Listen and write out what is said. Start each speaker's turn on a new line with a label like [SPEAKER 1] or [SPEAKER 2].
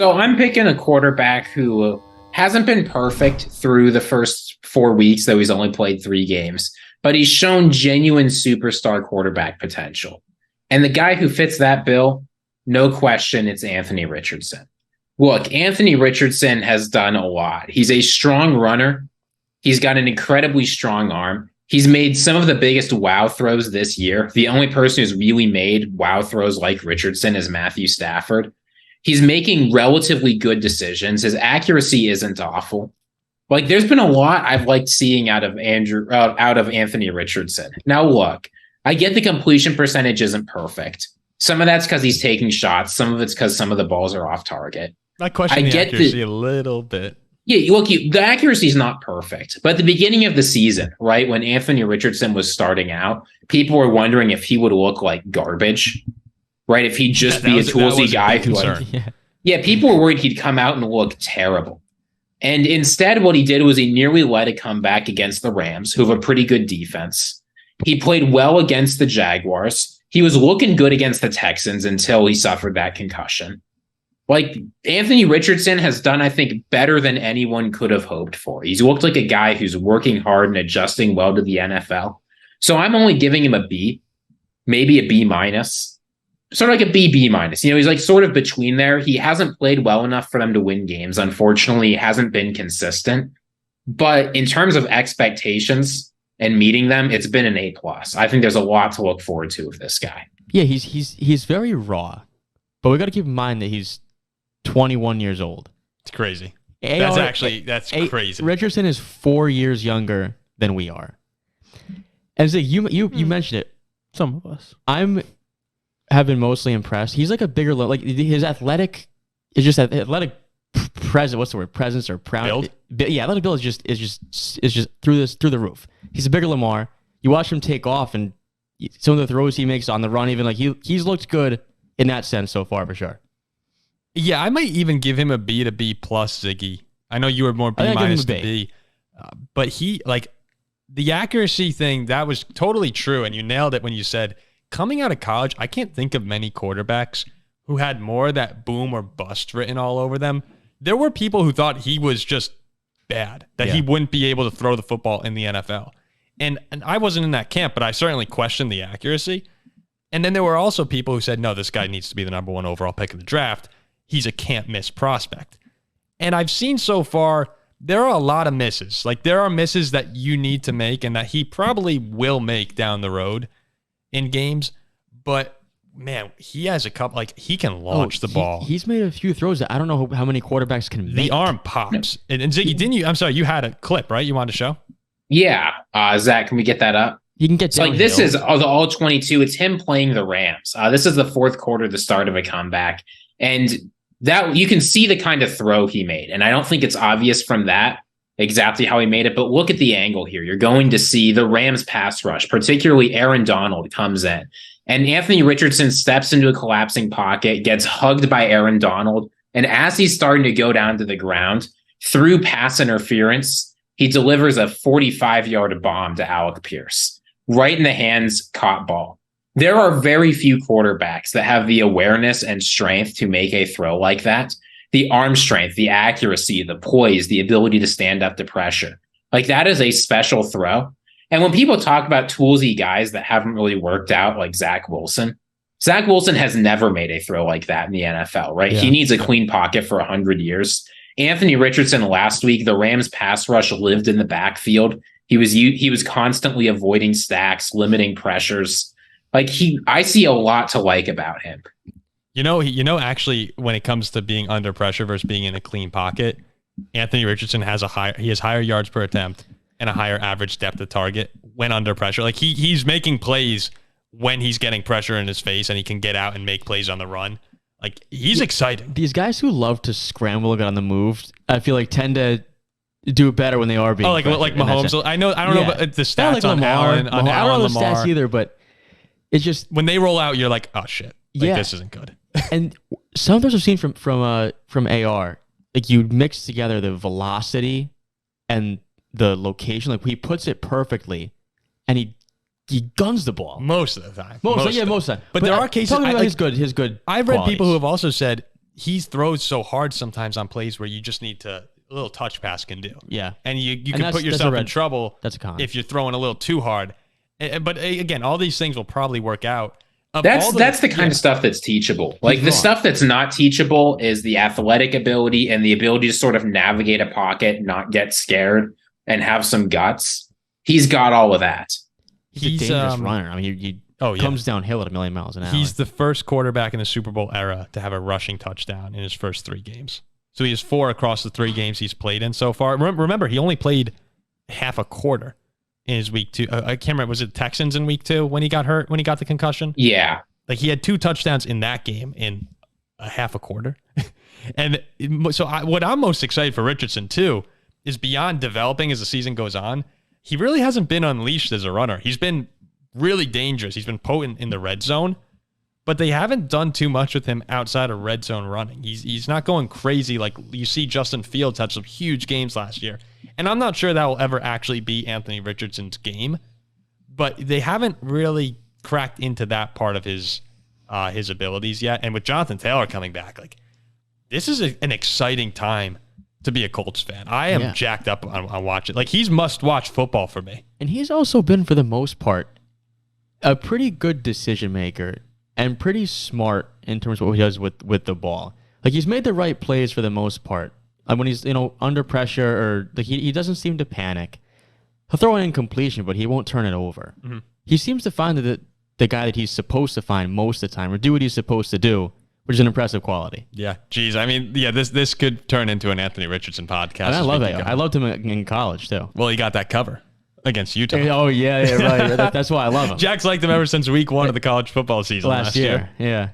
[SPEAKER 1] So I'm picking a quarterback who hasn't been perfect through the first 4 weeks, though he's only played 3 games, but he's shown genuine superstar quarterback potential. And the guy who fits that bill, no question, it's Anthony Richardson. Look, Anthony Richardson has done a lot. He's a strong runner. He's got an incredibly strong arm. He's made some of the biggest wow throws this year. The only person who's really made wow throws like Richardson is Matthew Stafford. He's making relatively good decisions. His accuracy isn't awful. Like, there's been a lot I've liked seeing out of Anthony Richardson. Now, look, I get the completion percentage isn't perfect. Some of that's because he's taking shots. Some of it's because some of the balls are off target.
[SPEAKER 2] I question the accuracy a little bit.
[SPEAKER 1] Yeah, look, the accuracy is not perfect. But at the beginning of the season, right, when Anthony Richardson was starting out, people were wondering if he would look like garbage, right? If he'd just be a toolsy guy who, people were worried he'd come out and look terrible. And instead, what he did was he nearly led a comeback against the Rams, who have a pretty good defense. He played well against the Jaguars. He was looking good against the Texans until he suffered that concussion. Like, Anthony Richardson has done, I think, better than anyone could have hoped for. He's looked like a guy who's working hard and adjusting well to the NFL. So I'm only giving him a B, maybe a B minus, sort of like a B minus. You know, he's like sort of between there. He hasn't played well enough for them to win games. Unfortunately, he hasn't been consistent. But in terms of expectations and meeting them, it's been an A plus. I think there's a lot to look forward to with this guy.
[SPEAKER 3] Yeah, he's very raw, but we got to keep in mind that he's 21 years old.
[SPEAKER 2] It's crazy. That's crazy.
[SPEAKER 3] Richardson is 4 years younger than we are. And Zig, you mentioned it.
[SPEAKER 4] Some of us.
[SPEAKER 3] Have been mostly impressed. He's like a bigger, like his athletic presence. What's the word? Presence or proud?
[SPEAKER 2] Build?
[SPEAKER 3] Yeah, athletic build is just through the roof. He's a bigger Lamar. You watch him take off, and some of the throws he makes on the run, even like he's looked good in that sense so far for sure.
[SPEAKER 2] Yeah, I might even give him a B to B plus, Ziggy. I know you were more B minus to B, but he, like, the accuracy thing, that was totally true, and you nailed it when you said, coming out of college, I can't think of many quarterbacks who had more of that boom or bust written all over them. There were people who thought he was just bad, that he wouldn't be able to throw the football in the NFL. And I wasn't in that camp, but I certainly questioned the accuracy. And then there were also people who said, no, this guy needs to be the number 1 overall pick of the draft. He's a can't-miss prospect. And I've seen so far, there are a lot of misses. Like, there are misses that you need to make and that he probably will make down the road in games. But, man, he has a couple, like, he can launch the ball.
[SPEAKER 3] He's made a few throws that I don't know how many quarterbacks can make.
[SPEAKER 2] The arm pops. And Ziggy, didn't you? I'm sorry, you had a clip, right? You wanted to show?
[SPEAKER 1] Yeah. Zach, can we get that up?
[SPEAKER 3] You can get
[SPEAKER 1] like, this is the all 22. It's him playing the Rams. This is the fourth quarter, the start of a comeback. And that you can see the kind of throw he made. And I don't think it's obvious from that exactly how he made it, but look at the angle here. You're going to see the Rams pass rush, particularly Aaron Donald comes in. And Anthony Richardson steps into a collapsing pocket, gets hugged by Aaron Donald. And as he's starting to go down to the ground, through pass interference, he delivers a 45-yard bomb to Alec Pierce, right in the hands, caught ball. There are very few quarterbacks that have the awareness and strength to make a throw like that. The arm strength, the accuracy, the poise, the ability to stand up to pressure. Like, that is a special throw. And when people talk about toolsy guys that haven't really worked out, like Zach Wilson has never made a throw like that in the NFL, right? Yeah. He needs a clean pocket for 100 years. Anthony Richardson last week, the Rams pass rush lived in the backfield. He was constantly avoiding stacks, limiting pressures. Like, I see a lot to like about him.
[SPEAKER 2] Actually, when it comes to being under pressure versus being in a clean pocket, Anthony Richardson has higher yards per attempt and a higher average depth of target when under pressure. Like, he's making plays when he's getting pressure in his face and he can get out and make plays on the run. Like, he's exciting.
[SPEAKER 3] These guys who love to scramble, get on the move, I feel like tend to do better when they are being
[SPEAKER 2] like Mahomes. I don't know about the stats
[SPEAKER 3] like
[SPEAKER 2] on
[SPEAKER 3] Lamar.
[SPEAKER 2] Allen.
[SPEAKER 3] I don't know the stats either, but it's just
[SPEAKER 2] when they roll out, you're like, oh shit, this isn't good.
[SPEAKER 3] And sometimes I've seen from AR, like, you mix together the velocity and the location. Like, he puts it perfectly, and he guns the ball
[SPEAKER 2] most of the time.
[SPEAKER 3] Most of the time.
[SPEAKER 2] But there are cases.
[SPEAKER 3] Talking about his good.
[SPEAKER 2] I've read people who have also said he throws so hard sometimes on plays where you just need to a little touch pass can do.
[SPEAKER 3] Yeah.
[SPEAKER 2] And you can put yourself in trouble
[SPEAKER 3] that's a con.
[SPEAKER 2] if you're throwing a little too hard. But again, all these things will probably work out.
[SPEAKER 1] That's the kind of stuff that's teachable. Like the stuff that's not teachable is the athletic ability and the ability to sort of navigate a pocket, not get scared, and have some guts. He's got all of that.
[SPEAKER 3] He's a dangerous runner. I mean, he comes downhill at 1,000,000 miles an hour.
[SPEAKER 2] He's the first quarterback in the Super Bowl era to have a rushing touchdown in his first 3 games. So he has 4 across the 3 games he's played in so far. Remember, he only played half a quarter in his week 2. I can't remember. Was it Texans in week 2 when he got hurt, when he got the concussion?
[SPEAKER 1] Yeah.
[SPEAKER 2] Like he had 2 touchdowns in that game in a half a quarter. And so what I'm most excited for Richardson too is beyond developing as the season goes on, he really hasn't been unleashed as a runner. He's been really dangerous. He's been potent in the red zone, but they haven't done too much with him outside of red zone running. He's not going crazy like you see Justin Fields had some huge games last year. And I'm not sure that will ever actually be Anthony Richardson's game, but they haven't really cracked into that part of his abilities yet. And with Jonathan Taylor coming back, like this is an exciting time to be a Colts fan. I am jacked up on watching. Like he's must-watch football for me.
[SPEAKER 3] And he's also been, for the most part, a pretty good decision maker and pretty smart in terms of what he does with the ball. Like he's made the right plays for the most part. Like when he's under pressure or like he doesn't seem to panic. He'll throw an incompletion, but he won't turn it over. Mm-hmm. He seems to find the guy that he's supposed to find most of the time or do what he's supposed to do, which is an impressive quality.
[SPEAKER 2] Yeah. Geez. I mean, yeah, this could turn into an Anthony Richardson podcast.
[SPEAKER 3] I love it. I loved him in college too.
[SPEAKER 2] Well, he got that cover against Utah.
[SPEAKER 3] Oh, yeah, right. That's why I love him.
[SPEAKER 2] Jack's liked him ever since week 1 of the college football season last year.
[SPEAKER 3] Yeah.